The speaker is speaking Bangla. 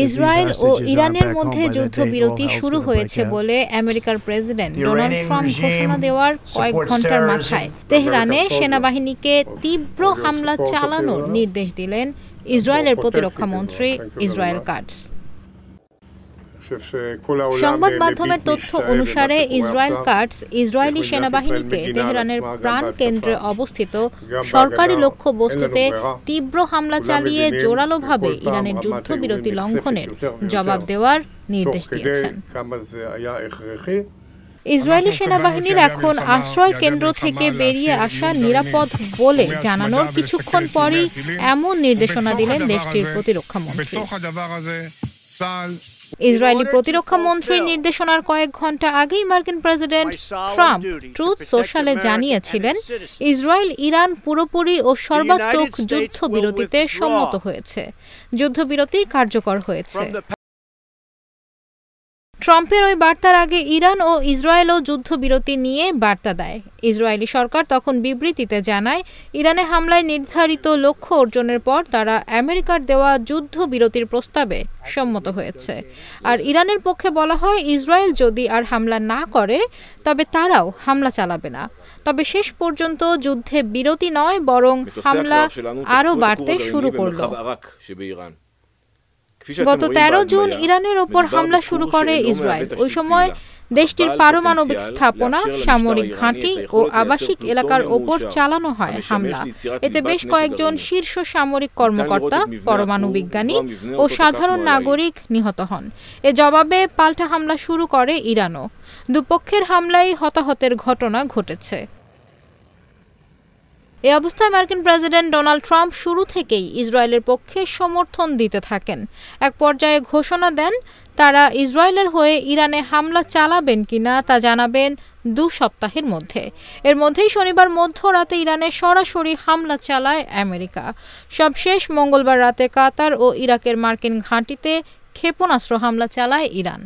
ইসরায়েল ও ইরানের মধ্যে যুদ্ধবিরতি শুরু হয়েছে বলে আমেরিকার প্রেসিডেন্ট ডোনাল্ড ট্রাম্প ঘোষণা দেওয়ার কয়েক ঘন্টার মাথায় তেহরানে সেনাবাহিনীকে তীব্র হামলা চালানোর নির্দেশ দিলেন ইসরায়েলের প্রতিরক্ষা মন্ত্রী ইসরায়েল কাটজ। সংবাদ মাধ্যমের তথ্য অনুসারে ইসরায়েল কাটজ ইসরায়েলি সেনাবাহিনীকে তেহরানের প্রাণকেন্দ্রে অবস্থিত সরকারি লক্ষ্যবস্তুতে তীব্র হামলা চালিয়ে জোরালোভাবে ইরানের যুদ্ধবিরতি লঙ্ঘনের জবাব দেওয়ার নির্দেশ দিয়েছেন। ইসরায়েলি সেনাবাহিনীর এখন আশ্রয় কেন্দ্র থেকে বেরিয়ে আসা নিরাপদ বলে জানানোর কিছুক্ষণ পরই এমন নির্দেশনা দিলেন দেশটির প্রতিরক্ষা মন্ত্রী। ইসরায়েলি প্রতিরক্ষা মন্ত্রীর নির্দেশনার কয়েক ঘন্টা আগেই মার্কিন প্রেসিডেন্ট ট্রাম্প ট্রুথ সোশ্যালে জানিয়েছিলেন ইসরায়েল ইরান পুরোপুরি ও সর্বাত্মক যুদ্ধবিরতিতে সম্মত হয়েছে, যুদ্ধবিরতি কার্যকর হয়েছে। ট্রাম্পের ওই বার্তার আগে ইরান ও ইসরায়েলও যুদ্ধবিরতি নিয়ে বার্তা দেয়। ইসরায়েলি সরকার তখন বিবৃতিতে জানায় ইরানে হামলায় নির্ধারিত লক্ষ্য অর্জনের পর তারা আমেরিকার দেওয়া যুদ্ধবিরতির প্রস্তাবে সম্মত হয়েছে। আর ইরানের পক্ষে বলা হয় ইসরায়েল যদি আর হামলা না করে তবে তারাও হামলা চালাবে না। তবে শেষ পর্যন্ত যুদ্ধে বিরতি নয় বরং হামলা আরও বাড়তে শুরু করল। গত 13 জুন ইরানের ওপর হামলা শুরু করে ইসরায়েল। ওই সময় দেশটির পারমাণবিক স্থাপনা, সামরিক ঘাঁটি ও আবাসিক এলাকার ওপর চালানো হয় হামলা। এতে বেশ কয়েকজন শীর্ষ সামরিক কর্মকর্তা, পরমাণু বিজ্ঞানী ও সাধারণ নাগরিক নিহত হন। এ জবাবে পাল্টা হামলা শুরু করে ইরানও। দুপক্ষের হামলায় হতাহতের ঘটনা ঘটেছে। এই অবস্থায় মার্কিন প্রেসিডেন্ট ডোনাল্ড ট্রাম্প শুরু থেকেই ইসরায়েলের পক্ষে সমর্থন দিতে থাকেন। এক পর্যায়ে ঘোষণা দেন তারা ইসরায়েলের হয়ে ইরানে হামলা চালাবেন কিনা তা জানাবেন 2 সপ্তাহের মধ্যে। এর মধ্যেই শনিবার মধ্যরাতে ইরানে সরাসরি হামলা চালায় আমেরিকা। সবশেষ মঙ্গলবার রাতে কাতার ও ইরাকের মার্কিন ঘাঁটিতে ক্ষেপণাস্ত্র হামলা চালায় ইরান।